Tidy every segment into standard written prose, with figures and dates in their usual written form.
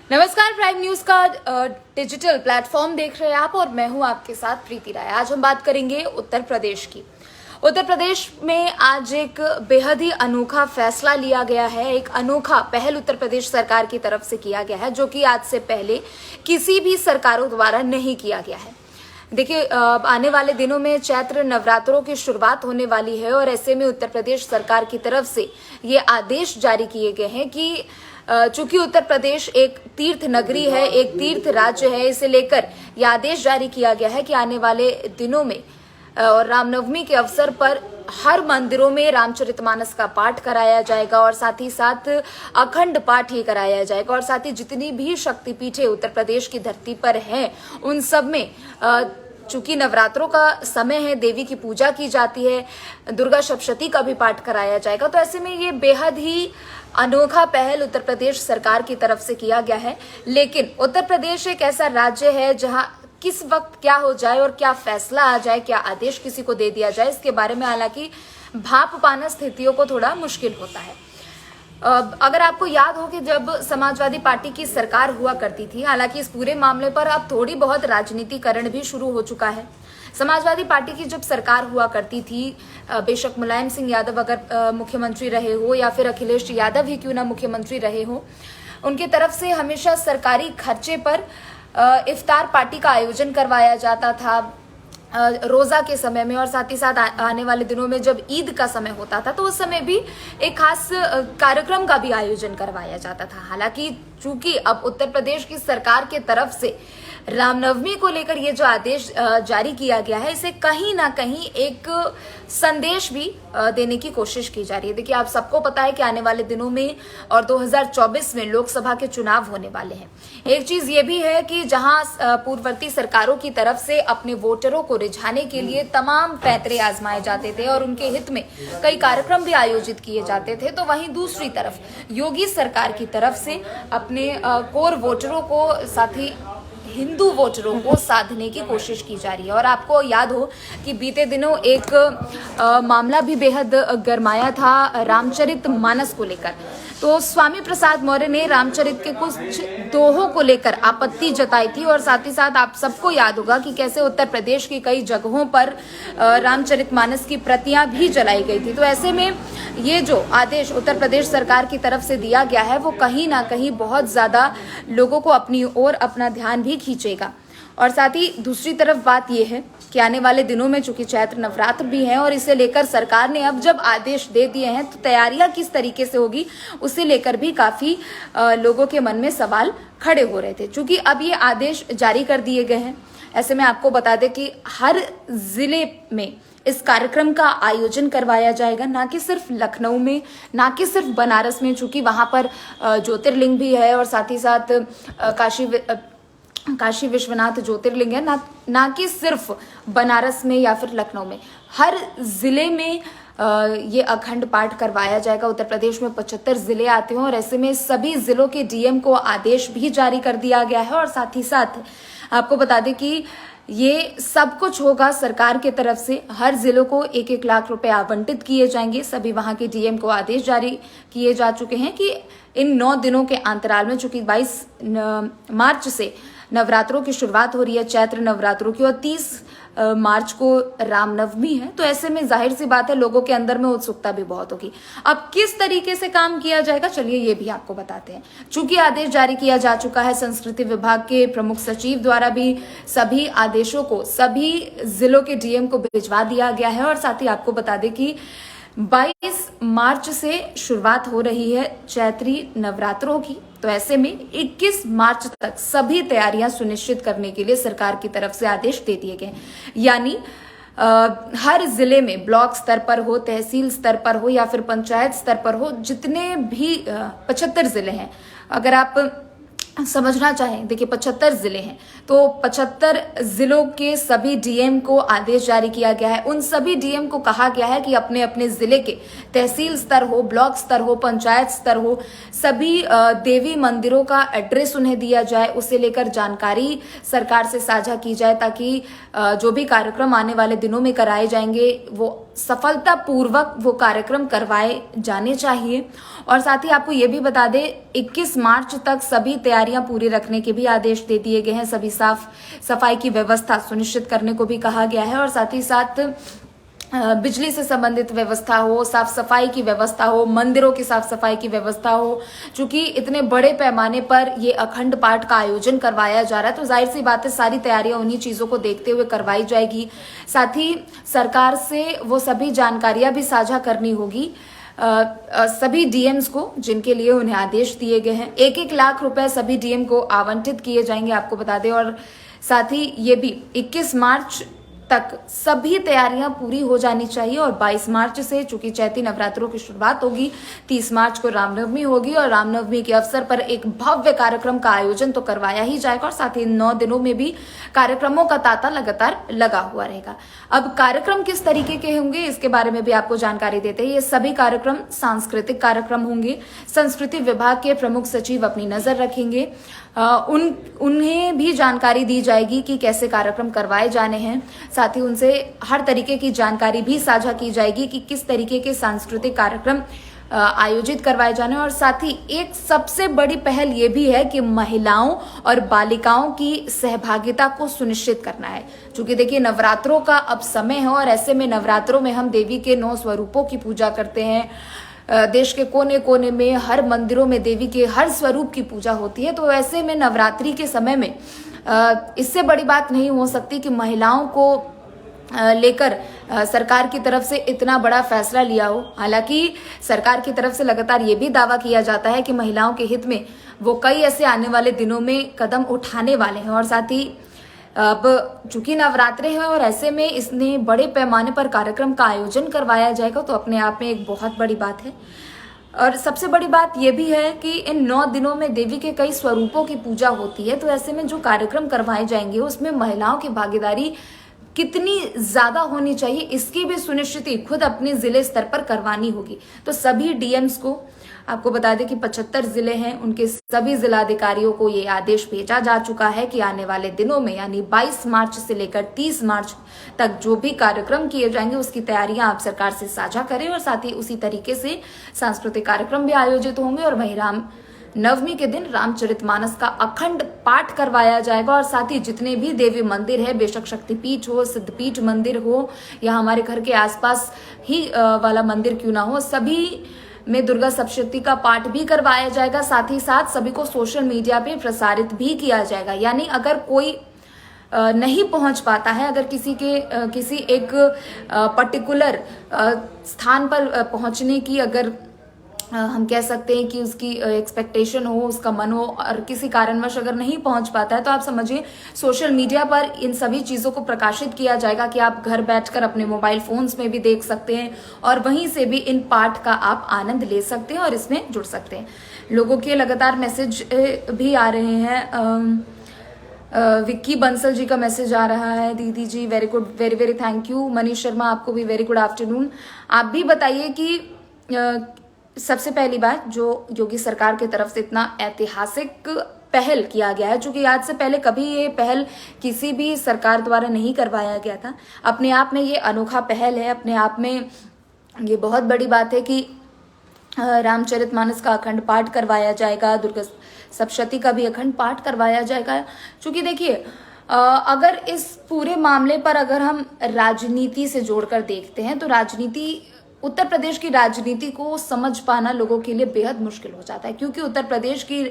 नमस्कार, prime news का digital platform देख रहे हैं आप और मैं हूं आपके साथ प्रीति राय। आज हम बात करेंगे उत्तर प्रदेश की। उत्तर प्रदेश में आज एक बेहद ही अनोखा फैसला लिया गया है। एक अनोखा पहल उत्तर प्रदेश सरकार की तरफ से किया गया है, जो कि आज से पहले किसी भी सरकारों द्वारा नहीं किया गया है। देखिए, आने वाले दिनों में चैत्र नवरात्रों की शुरुआत होने वाली है और ऐसे में उत्तर प्रदेश सरकार की तरफ से ये आदेश जारी किए गए हैं कि चूंकि उत्तर प्रदेश एक तीर्थ नगरी है, एक तीर्थ राज्य है, इसे लेकर यह आदेश जारी किया गया है कि आने वाले दिनों में और रामनवमी के अवसर पर हर मंदिरों में रामचरितमानस का पाठ कराया जाएगा और साथ ही साथ अखंड पाठ ही कराया जाएगा और साथ ही जितनी भी शक्तिपीठें उत्तर प्रदेश की धरती पर हैं उन सब में चूंकि नवरात्रों का समय है, देवी की पूजा की जाती है, दुर्गा सप्तशती का भी पाठ कराया जाएगा। तो ऐसे में ये बेहद ही अनोखा पहल उत्तर प्रदेश सरकार की तरफ से किया गया है। लेकिन उत्तर प्रदेश एक ऐसा राज्य है जहां किस वक्त क्या हो जाए और क्या फैसला आ जाए, क्या आदेश किसी को दे दिया जाए, इसके बारे में हालांकि भाप पाना स्थितियों को थोड़ा मुश्किल होता है। अगर आपको याद हो कि जब समाजवादी पार्टी की सरकार हुआ करती थी, हालांकि इस पूरे मामले पर अब थोड़ी बहुत राजनीतिकरण भी शुरू हो चुका है। समाजवादी पार्टी की जब सरकार हुआ करती थी, बेशक मुलायम सिंह यादव अगर मुख्यमंत्री रहे हो या फिर अखिलेश यादव ही क्यों ना मुख्यमंत्री रहे हो, उनकी तरफ से हमेशा सरकारी खर्चे पर इफ्तार पार्टी का आयोजन करवाया जाता था रोजा के समय में, और साथ ही साथ आने वाले दिनों में जब ईद का समय होता था तो उस समय भी एक खास कार्यक्रम का भी आयोजन करवाया जाता था। हालांकि चूंकि अब उत्तर प्रदेश की सरकार के तरफ से रामनवमी को लेकर ये जो आदेश जारी किया गया है, इसे कहीं ना कहीं एक संदेश भी देने की कोशिश की जा रही है। देखिए, आप सबको पता है कि आने वाले दिनों में और 2024 में लोकसभा के चुनाव होने वाले हैं। एक चीज ये भी है कि जहां पूर्ववर्ती सरकारों की तरफ से अपने वोटरों को रिझाने के लिए तमाम पैंतरे आजमाए जाते थे और उनके हित में कई कार्यक्रम भी आयोजित किए जाते थे, तो वहीं दूसरी तरफ योगी सरकार की तरफ से अपने कोर वोटरों को, साथ ही हिंदू वोटरों को साधने की कोशिश की जा रही है। और आपको याद हो कि बीते दिनों एक मामला भी बेहद गरमाया था रामचरितमानस को लेकर। तो स्वामी प्रसाद मौर्य ने रामचरित के कुछ दोहों को लेकर आपत्ति जताई थी और साथ ही साथ आप सबको याद होगा कि कैसे उत्तर प्रदेश की कई जगहों पर रामचरितमानस की प्रतियां भी जलाई गई थी। तो ऐसे में ये जो आदेश उत्तर प्रदेश सरकार की तरफ से दिया गया है वो कहीं ना कहीं बहुत ज्यादा लोगों को अपनी ओर अपना ध्यान भी खींचेगा। और साथ ही दूसरी तरफ बात यह है कि आने वाले दिनों में चूंकि चैत्र नवरात्र भी है और इसे लेकर सरकार ने अब जब आदेश दे दिए हैं तो तैयारियां किस तरीके से होगी उसे लेकर भी काफी लोगों के मन में सवाल खड़े हो रहे थे। चूंकि अब ये आदेश जारी कर दिए गए हैं, ऐसे में आपको बता दें कि हर जिले में इस कार्यक्रम का आयोजन करवाया जाएगा, ना कि सिर्फ लखनऊ में, ना कि सिर्फ बनारस में, चूंकि वहां पर ज्योतिर्लिंग भी है और साथ ही साथ काशी विश्वनाथ ज्योतिर्लिंग है, ना कि सिर्फ बनारस में या फिर लखनऊ में। हर जिले में ये अखंड पाठ करवाया जाएगा। उत्तर प्रदेश में 75 जिले आते हैं और ऐसे में सभी जिलों के डीएम को आदेश भी जारी कर दिया गया है। और साथ ही साथ आपको बता दें कि ये सब कुछ होगा सरकार के तरफ से। हर जिलों को 1-1 लाख रुपए आवंटित किए जाएंगे। सभी वहां के डीएम को आदेश जारी किए जा चुके हैं कि इन 9 दिनों के अंतराल में, चूंकि 22 मार्च से नवरात्रों की शुरुआत हो रही है, चैत्र नवरात्रों की, और 30 मार्च को रामनवमी है, तो ऐसे में जाहिर सी बात है लोगों के अंदर में उत्सुकता भी बहुत होगी। अब किस तरीके से काम किया जाएगा, चलिए ये भी आपको बताते हैं। चूंकि आदेश जारी किया जा चुका है, संस्कृति विभाग के प्रमुख सचिव द्वारा भी सभी आदेशों को सभी जिलों के डीएम को भिजवा दिया गया है। और साथ ही आपको बता दें कि 22 मार्च से शुरुआत हो रही है चैत्री नवरात्रों की, तो ऐसे में 21 मार्च तक सभी तैयारियां सुनिश्चित करने के लिए सरकार की तरफ से आदेश दे दिए गए। यानी हर जिले में ब्लॉक स्तर पर हो, तहसील स्तर पर हो या फिर पंचायत स्तर पर हो, जितने भी 75 जिले हैं, अगर आप समझना चाहें, देखिए 75 जिले हैं, तो 75 जिलों के सभी डीएम को आदेश जारी किया गया है। उन सभी डीएम को कहा गया है कि अपने अपने जिले के तहसील स्तर हो, ब्लॉक स्तर हो, पंचायत स्तर हो, सभी देवी मंदिरों का एड्रेस उन्हें दिया जाए, उसे लेकर जानकारी सरकार से साझा की जाए, ताकि जो भी कार्यक्रम आने वाले दिनों में कराए जाएंगे वो सफलतापूर्वक वो कार्यक्रम करवाए जाने चाहिए। और साथ ही आपको ये भी बता दें 21 मार्च तक सभी तैयारियां पूरी रखने के भी आदेश दे दिए गए हैं। सभी साफ सफाई की व्यवस्था सुनिश्चित करने को भी कहा गया है और साथ ही साथ बिजली से संबंधित व्यवस्था हो, साफ सफाई की व्यवस्था हो, मंदिरों की साफ सफाई की व्यवस्था हो। चूंकि इतने बड़े पैमाने पर ये अखंड पाठ का आयोजन करवाया जा रहा है तो जाहिर सी बात है सारी तैयारियां उन्हीं चीजों को देखते हुए करवाई जाएगी। साथ ही सरकार से वो सभी जानकारियां भी साझा करनी होगी सभी डीएम्स को जिनके लिए उन्हें आदेश दिए गए हैं। 1-1 लाख रुपए सभी डीएम को आवंटित किए जाएंगे, आपको बता दें। और साथ ही ये भी 21 मार्च तक सभी तैयारियां पूरी हो जानी चाहिए और 22 मार्च से चूंकि चैती नवरात्रों की शुरुआत होगी, 30 मार्च को रामनवमी होगी और रामनवमी के अवसर पर एक भव्य कार्यक्रम का आयोजन तो करवाया ही जाएगा और साथ ही 9 दिनों में भी कार्यक्रमों का तांता लगातार लगा हुआ रहेगा। अब कार्यक्रम किस तरीके के होंगे इसके बारे में भी आपको जानकारी देते हैं। ये सभी कार्यक्रम सांस्कृतिक कार्यक्रम होंगे। संस्कृति विभाग के प्रमुख सचिव अपनी नजर रखेंगे। उन्हें भी जानकारी दी जाएगी कि कैसे कार्यक्रम करवाए जाने हैं। साथ ही उनसे हर तरीके की जानकारी भी साझा की जाएगी कि किस तरीके के सांस्कृतिक कार्यक्रम आयोजित करवाए जाने। और साथ ही एक सबसे बड़ी पहल ये भी है कि महिलाओं और बालिकाओं की सहभागिता को सुनिश्चित करना है। क्योंकि देखिए नवरात्रों का अब समय है और ऐसे में नवरात्रों में हम देवी के 9 स्वरूपों की पूजा करते हैं। देश के कोने कोने में हर मंदिरों में देवी के हर स्वरूप की पूजा होती है। तो ऐसे में नवरात्रि के समय में इससे बड़ी बात नहीं हो सकती कि महिलाओं को लेकर सरकार की तरफ से इतना बड़ा फैसला लिया हो। हालांकि सरकार की तरफ से लगातार ये भी दावा किया जाता है कि महिलाओं के हित में वो कई ऐसे आने वाले दिनों में कदम उठाने वाले हैं। और साथ ही अब चूंकि नवरात्रे हैं और ऐसे में इसने बड़े पैमाने पर कार्यक्रम का आयोजन करवाया जाएगा तो अपने आप में एक बहुत बड़ी बात है। और सबसे बड़ी बात यह भी है कि इन 9 दिनों में देवी के कई स्वरूपों की पूजा होती है। तो ऐसे में जो कार्यक्रम करवाए जाएंगे उसमें महिलाओं की भागीदारी कितनी ज्यादा होनी चाहिए इसकी भी सुनिश्चिति खुद अपने जिले स्तर पर करवानी होगी। तो सभी डीएम्स को आपको बता दें कि 75 जिले हैं, उनके सभी जिलाधिकारियों को ये आदेश भेजा जा चुका है कि आने वाले दिनों में यानी 22 मार्च से लेकर 30 मार्च तक जो भी कार्यक्रम किए जाएंगे उसकी तैयारियां आप सरकार से साझा करें। और साथ ही उसी तरीके से सांस्कृतिक कार्यक्रम भी आयोजित होंगे और वहीं राम नवमी के दिन रामचरितमानस का अखंड पाठ करवाया जाएगा। और साथ ही जितने भी देवी मंदिर है, बेशक शक्तिपीठ हो, सिद्धपीठ मंदिर हो या हमारे घर के आसपास ही वाला मंदिर क्यों ना हो, सभी में दुर्गा सप्तशती का पाठ भी करवाया जाएगा। साथ ही साथ सभी को सोशल मीडिया पे प्रसारित भी किया जाएगा। यानी अगर कोई नहीं पहुंच पाता है, अगर किसी एक पर्टिकुलर स्थान पर पहुंचने की अगर हम कह सकते हैं कि उसकी एक्सपेक्टेशन हो, उसका मन हो और किसी कारणवश अगर नहीं पहुंच पाता है तो आप समझिए सोशल मीडिया पर इन सभी चीज़ों को प्रकाशित किया जाएगा कि आप घर बैठकर अपने मोबाइल फोन्स में भी देख सकते हैं और वहीं से भी इन पाठ का आप आनंद ले सकते हैं और इसमें जुड़ सकते हैं। लोगों के लगातार मैसेज भी आ रहे हैं। विक्की बंसल जी का मैसेज आ रहा है, दीदी जी very good, very very thank you. Manish Sharma आपको भी वेरी गुड आफ्टरनून। आप भी बताइए कि सबसे पहली बात जो योगी सरकार की तरफ से इतना ऐतिहासिक पहल किया गया है, चूंकि आज से पहले कभी ये पहल किसी भी सरकार द्वारा नहीं करवाया गया था। अपने आप में ये अनोखा पहल है, अपने आप में ये बहुत बड़ी बात है कि रामचरितमानस का अखंड पाठ करवाया जाएगा, दुर्गा सप्तशती का भी अखंड पाठ करवाया जाएगा। चूंकि देखिए अगर इस पूरे मामले पर अगर हम राजनीति से जोड़कर देखते हैं तो उत्तर प्रदेश की राजनीति को समझ पाना लोगों के लिए बेहद मुश्किल हो जाता है, क्योंकि उत्तर प्रदेश की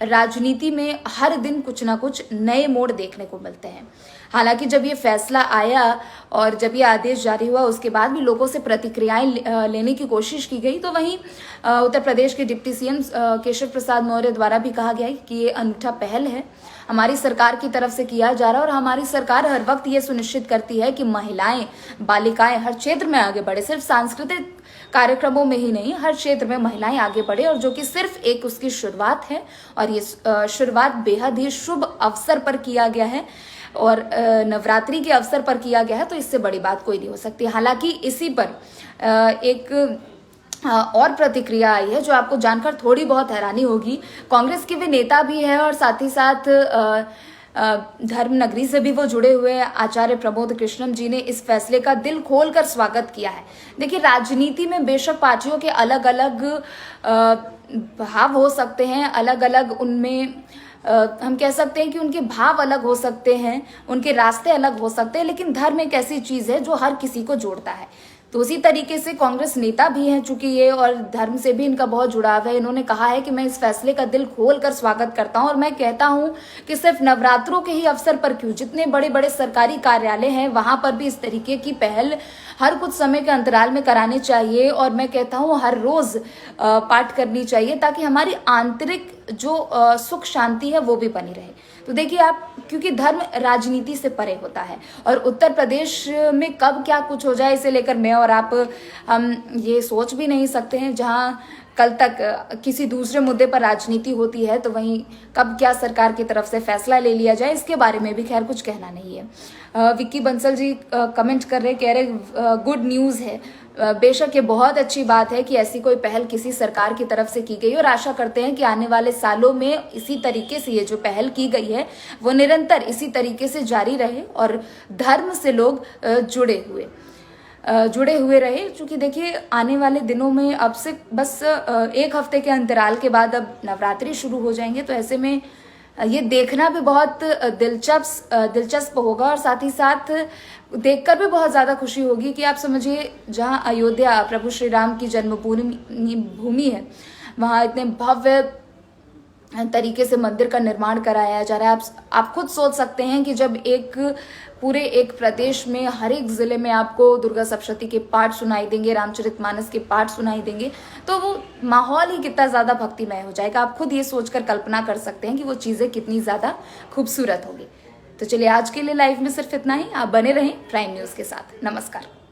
राजनीति में हर दिन कुछ ना कुछ नए मोड़ देखने को मिलते हैं। हालांकि जब ये फैसला आया और जब ये आदेश जारी हुआ उसके बाद भी लोगों से प्रतिक्रियाएं लेने की कोशिश की गई, तो वहीं उत्तर प्रदेश के डिप्टी सीएम केशव प्रसाद मौर्य द्वारा भी कहा गया कि ये अनूठा पहल है, हमारी सरकार की तरफ से किया जा रहा है और हमारी सरकार हर वक्त ये सुनिश्चित करती है कि महिलाएं, बालिकाएं हर क्षेत्र में आगे बढ़े। सिर्फ सांस्कृतिक कार्यक्रमों में ही नहीं, हर क्षेत्र में महिलाएं आगे बढ़े, और जो कि सिर्फ एक उसकी शुरुआत है और ये शुरुआत बेहद ही शुभ अवसर पर किया गया है और नवरात्रि के अवसर पर किया गया है, तो इससे बड़ी बात कोई नहीं हो सकती। हालांकि इसी पर एक और प्रतिक्रिया आई है जो आपको जानकर थोड़ी बहुत हैरानी होगी। कांग्रेस के वे नेता भी है और साथ ही साथ धर्म नगरी से भी वो जुड़े हुए हैं। आचार्य प्रमोद कृष्णम जी ने इस फैसले का दिल खोलकर स्वागत किया है। देखिए, राजनीति में बेशक पार्टियों के अलग अलग भाव हो सकते हैं, अलग अलग उनमें हम कह सकते हैं कि उनके भाव अलग हो सकते हैं, उनके रास्ते अलग हो सकते हैं, लेकिन धर्म एक ऐसी चीज है जो हर किसी को जोड़ता है। तो उसी तरीके से कांग्रेस नेता भी हैं चूंकि ये, और धर्म से भी इनका बहुत जुड़ाव है। इन्होंने कहा है कि मैं इस फैसले का दिल खोल कर स्वागत करता हूं, और मैं कहता हूं कि सिर्फ नवरात्रों के ही अवसर पर क्यों, जितने बड़े बड़े सरकारी कार्यालय हैं वहां पर भी इस तरीके की पहल हर कुछ समय के अंतराल में करानी चाहिए। और मैं कहता हूं हर रोज पाठ करनी चाहिए, ताकि हमारी आंतरिक जो सुख शांति है वो भी बनी रहे। तो देखिए आप, क्योंकि धर्म राजनीति से परे होता है, और उत्तर प्रदेश में कब क्या कुछ हो जाए इसे लेकर मैं और आप हम ये सोच भी नहीं सकते हैं। जहां कल तक किसी दूसरे मुद्दे पर राजनीति होती है, तो वहीं कब क्या सरकार की तरफ से फैसला ले लिया जाए, इसके बारे में भी खैर कुछ कहना नहीं है। विक्की बंसल जी कमेंट कर रहे, कह रहे गुड न्यूज़ है। बेशक ये बहुत अच्छी बात है कि ऐसी कोई पहल किसी सरकार की तरफ से की गई, और आशा करते हैं कि आने वाले सालों में इसी तरीके से ये जो पहल की गई है वो निरंतर इसी तरीके से जारी रहे, और धर्म से लोग जुड़े हुए रहे। क्योंकि देखिए, आने वाले दिनों में अब से बस एक हफ्ते के अंतराल के बाद अब नवरात्रि शुरू हो जाएंगे, तो ऐसे में ये देखना भी बहुत दिलचस्प होगा, और साथ ही साथ देखकर भी बहुत ज़्यादा खुशी होगी कि आप समझिए, जहाँ अयोध्या प्रभु श्री राम की जन्मभूमि है, वहाँ इतने भव्य तरीके से मंदिर का निर्माण कराया जा रहा है। आप खुद सोच सकते हैं कि जब पूरे एक प्रदेश में हर एक जिले में आपको दुर्गा सप्तशती के पाठ सुनाई देंगे, रामचरितमानस के पाठ सुनाई देंगे, तो वो माहौल ही कितना ज़्यादा भक्तिमय हो जाएगा। आप खुद ये सोचकर कल्पना कर सकते हैं कि वो चीज़ें कितनी ज़्यादा खूबसूरत होगी। तो चलिए, आज के लिए लाइव में सिर्फ इतना ही। आप बने रहें प्राइम न्यूज़ के साथ। नमस्कार।